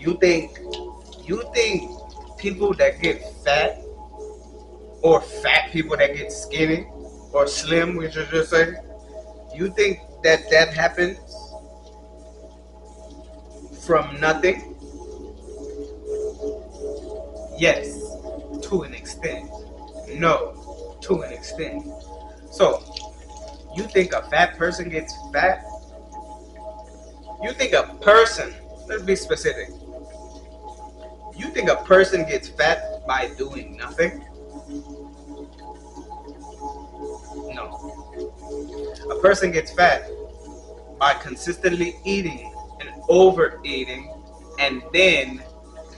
You think people that get fat, or fat people that get skinny or slim, we should just say, you think that that happens from nothing? Yes, to an extent. No, to an extent. So, you think a fat person gets fat? You think a person, let's be specific, you think a person gets fat by doing nothing? No. A person gets fat by consistently eating and overeating and then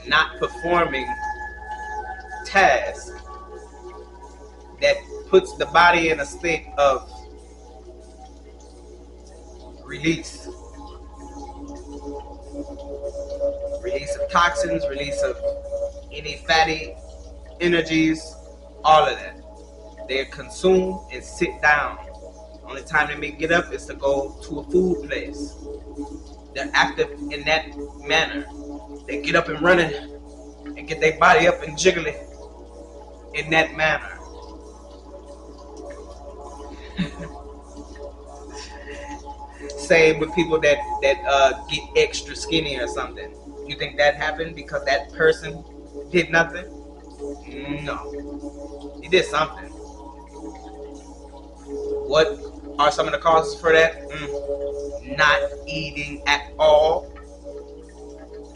not performing tasks that puts the body in a state of release. Release of toxins, release of any fatty energies, all of that. They consume and sit down. Only time they may get up is to go to a food place. They're active in that manner. They get up and run it and get their body up and jiggly in that manner. Same with people that get extra skinny or something. You think that happened because that person did nothing? No. He did something. What are some of the causes for that? Not eating at all.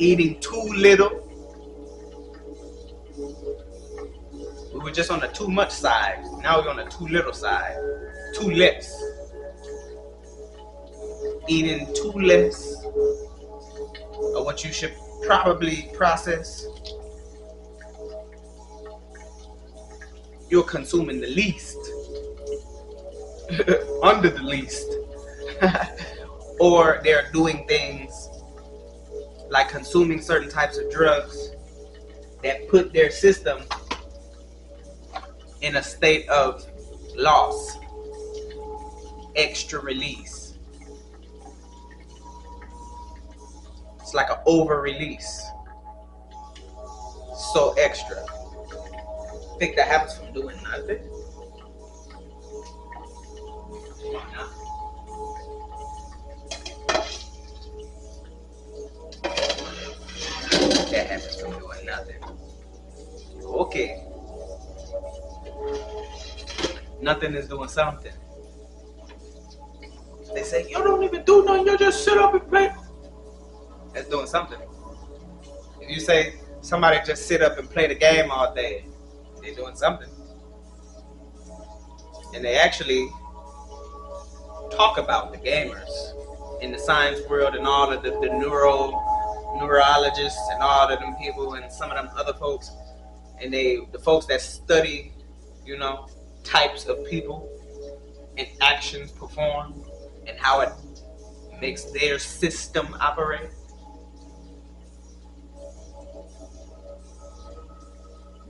Eating too little. We were just on the too much side. Now we're on the too little side. Too less. Eating too less of what you should probably process. You're consuming the least. Under the least. Or they're doing things like consuming certain types of drugs that put their system in a state of loss, extra release. It's like an over release. So extra. Think that happens from doing nothing? Come on now. That happens from doing nothing. Okay. Nothing is doing something. They say, you don't even do nothing, you just sit up and play. That's doing something. If you say somebody just sit up and play the game all day, they're doing something. And they actually talk about the gamers in the science world and all of the neurologists and all of them people and some of them other folks, and the folks that study, types of people and actions performed and how it makes their system operate.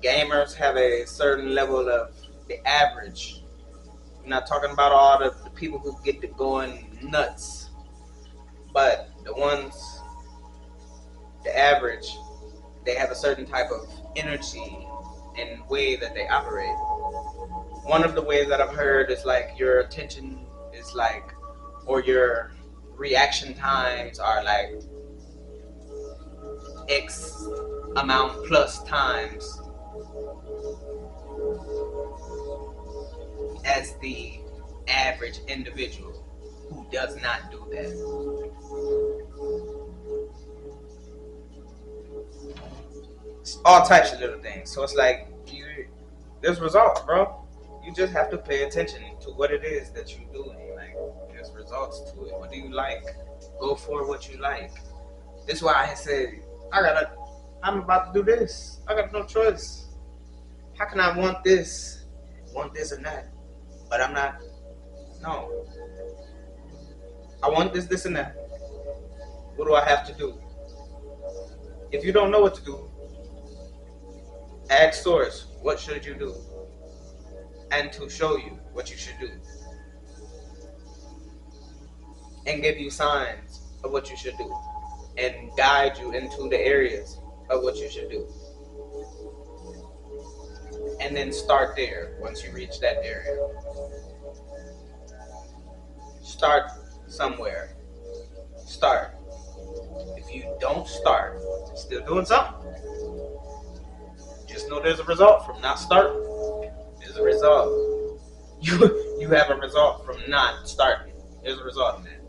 Gamers have a certain level of the average. I'm not talking about all the people who get to going nuts, but the ones, the average, they have a certain type of energy and way that they operate. One of the ways that I've heard is like your attention is like, or your reaction times are like X amount plus times as the average individual who does not do that. It's all types of little things. So it's like there's results, bro. You just have to pay attention to what it is that you're doing. Like, there's results to it. What do you like? Go for what you like. This is why I said, I'm about to do this. I got no choice. How can I want this and that? But I'm not. No. I want this and that. What do I have to do? If you don't know what to do, ask source, what should you do? And to show you what you should do. And give you signs of what you should do. and guide you into the areas of what you should do. And then start there once you reach that area. Start somewhere. Start. If you don't start, still doing something. Just know there's a result from not starting. There's a result. You have a result from not starting. There's a result in that.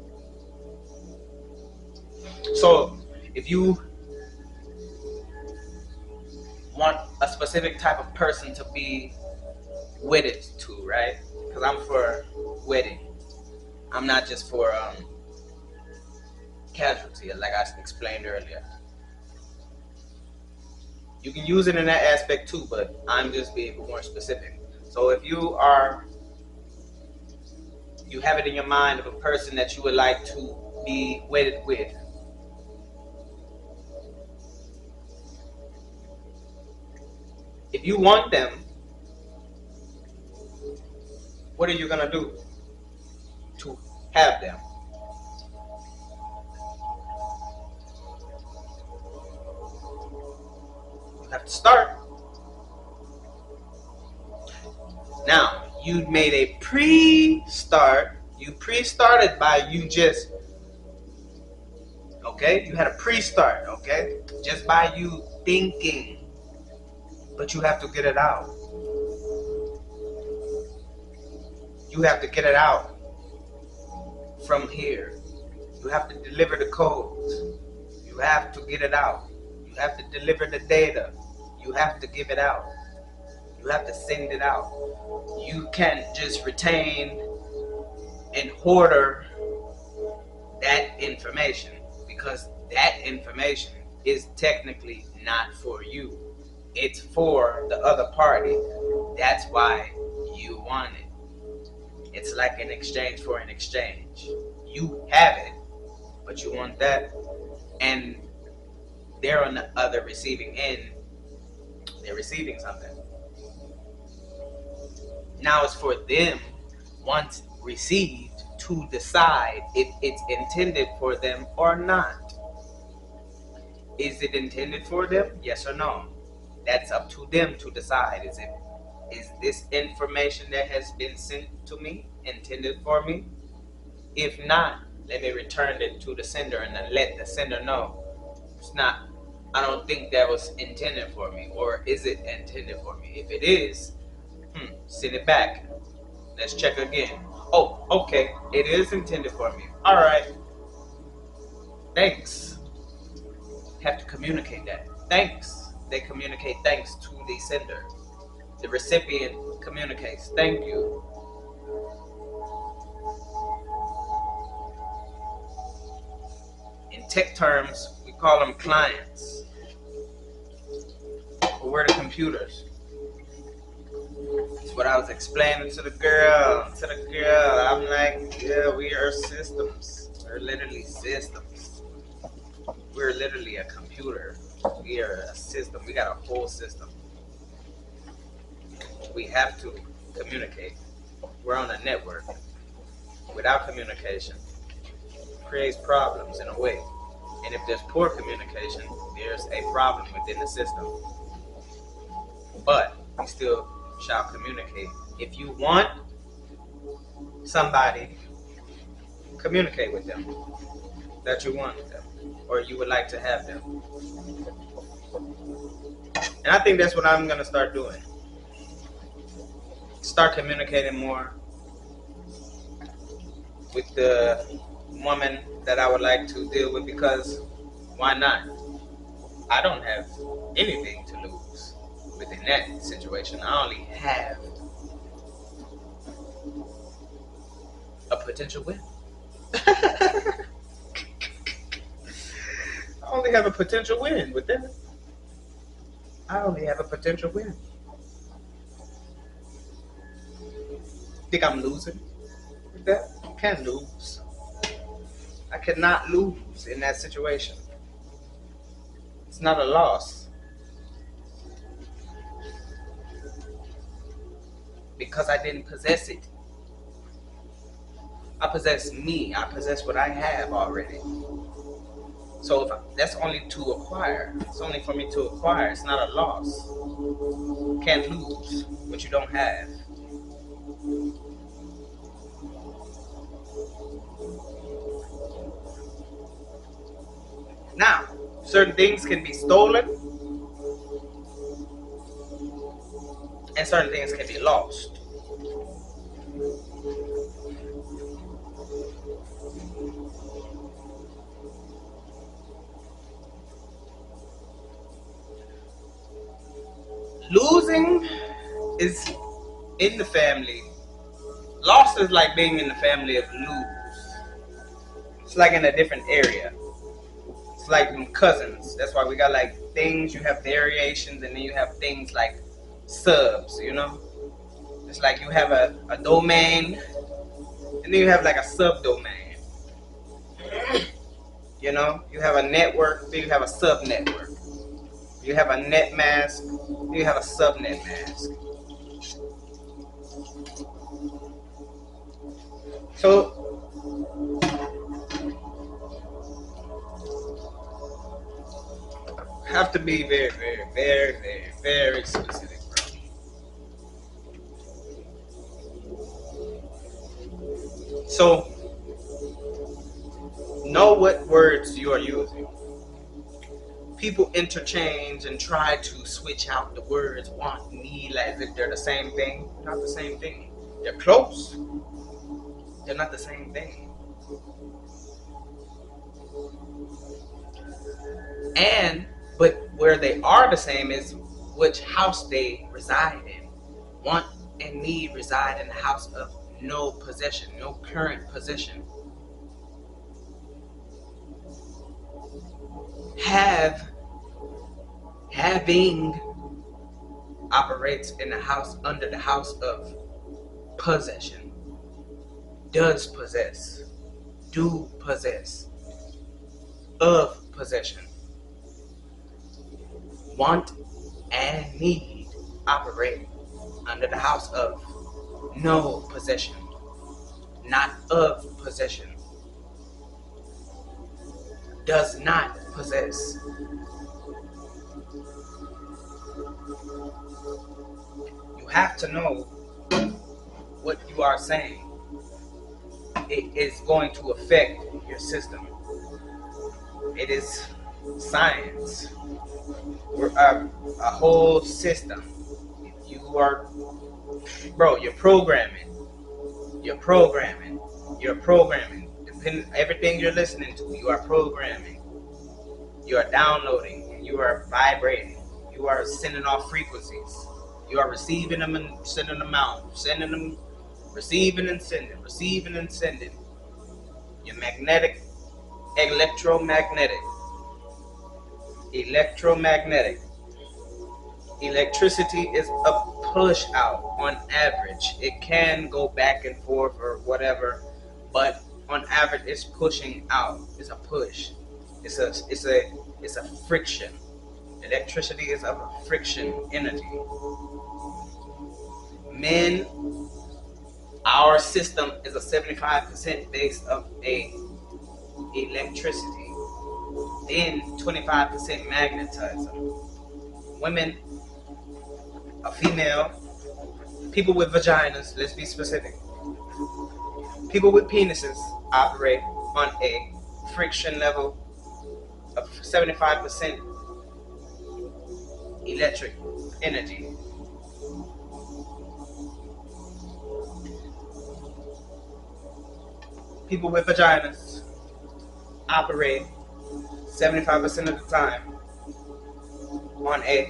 So if you want a specific type of person to be wedded to, right? Because I'm for wedding. I'm not just for casualty, like I explained earlier. You can use it in that aspect too, but I'm just being more specific. So if you have it in your mind of a person that you would like to be wedded with, if you want them, what are you going to do to have them? You have to start. Now, you made a pre-start. You pre-started by you just, okay? You had a pre-start, okay? Just by you thinking. But you have to get it out. You have to get it out from here. You have to deliver the codes. You have to get it out. You have to deliver the data. You have to give it out. You have to send it out. You can't just retain and hoard that information, because that information is technically not for you. It's for the other party. That's why you want it. It's like an exchange for an exchange. You have it, but you want that, and they're on the other receiving end. They're receiving something. Now it's for them, once received, to decide if it's intended for them or not. Is it intended for them? Yes or no? That's up to them to decide. Is this information that has been sent to me intended for me? If not, let me return it to the sender and then let the sender know it's not. I don't think that was intended for me. Or is it intended for me? If it is, send it back. Let's check again. Oh, okay, it is intended for me. All right. Thanks. Have to communicate that. Thanks. They communicate thanks to the sender. The recipient communicates thank you. In tech terms, we call them clients. But we're the computers. That's what I was explaining to the girl. I'm like, yeah, we are systems. We're literally systems. We're literally a computer. We are a system. We got a whole system. We have to communicate. We're on a network. Without communication, it creates problems in a way. And if there's poor communication, there's a problem within the system. But we still shall communicate. If you want somebody, communicate with them that you want them, or you would like to have them. And I think that's what I'm going to start doing. Start communicating more with the woman that I would like to deal with, because why not? I don't have anything to lose within that situation. I only have a potential win. I only have a potential win with that. I only have a potential win. Think I'm losing with that? I can't lose. I cannot lose in that situation. It's not a loss. Because I didn't possess it. I possess me. I possess what I have already. So that's only to acquire. It's only for me to acquire. It's not a loss. Can't lose what you don't have. Now, certain things can be stolen and certain things can be lost. Losing is in the family. Lost is like being in the family of lose. It's like in a different area. It's like cousins. That's why we got like things, you have variations, and then you have things like subs, you know? It's like you have a domain, and then you have like a subdomain. You know? You have a network, then you have a subnetwork. You have a net mask, then you have a subnet mask. So, have to be very, very, very, very, very specific, bro. So, know what words you are using. People interchange and try to switch out the words want, need, as if they're the same thing. Not the same thing. They're close. They're not the same thing. But where they are the same is which house they reside in. Want and need reside in the house of no possession, no current possession. Having operates in the house under the house of possession. Does possess. Do possess. Of possession. Want and need operate under the house of no possession, not of possession. Does not possess. You have to know what you are saying. It is going to affect your system. It is science. We're a whole system. You are, bro, you're programming. You're programming. You're programming. Everything you're listening to, you are programming. You are downloading. You are vibrating. You are sending off frequencies. You are receiving them and sending them out. Sending them, receiving and sending. Receiving and sending. You're magnetic, electromagnetic. Electromagnetic. Electricity is a push out on average. It can go back and forth or whatever, but on average it's pushing out. It's a push. It's a friction. Electricity is of a friction energy. Men, our system is a 75% based of a electricity, then 25% magnetism. Women, a female, people with vaginas, let's be specific. People with penises operate on a friction level of 75% electric energy. People with vaginas operate 75% of the time on a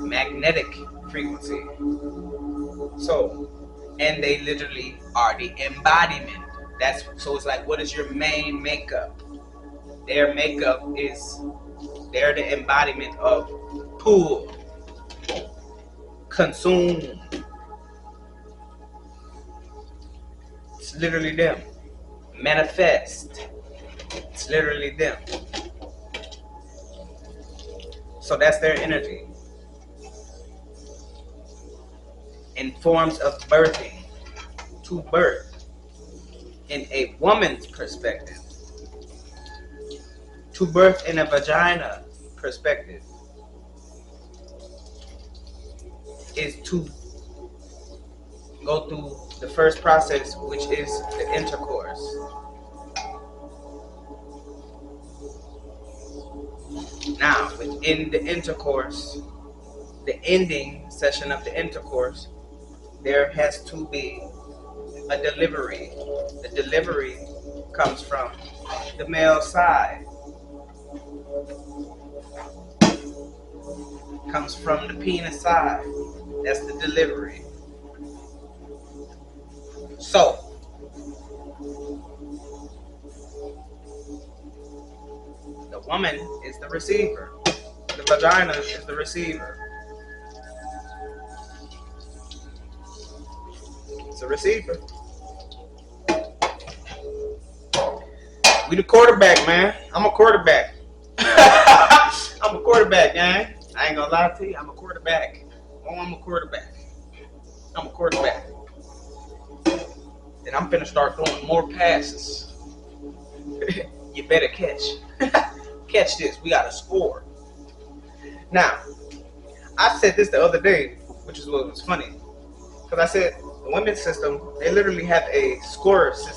magnetic frequency. So, and they literally are the embodiment. So it's like, what is your main makeup? Their makeup is, they're the embodiment of pull, consume. It's literally them. Manifest. It's literally them. So that's their energy. In forms of birthing, to birth. In a woman's perspective, to birth in a vagina perspective is to go through the first process, which is the intercourse. Now, within the intercourse, the ending session of the intercourse, there has to be a delivery. The delivery comes from the male side, comes from the penis side. That's the delivery. So, the woman is the receiver. The vagina is the receiver. It's a receiver. We the quarterback, man. I'm a quarterback. I'm a quarterback, man. I ain't gonna lie to you. I'm a quarterback. Oh, I'm a quarterback. I'm a quarterback. And I'm finna start throwing more passes. You better catch. Catch this. We got to score. Now, I said this the other day, which is what was funny. Because I said the women's system, they literally have a score system.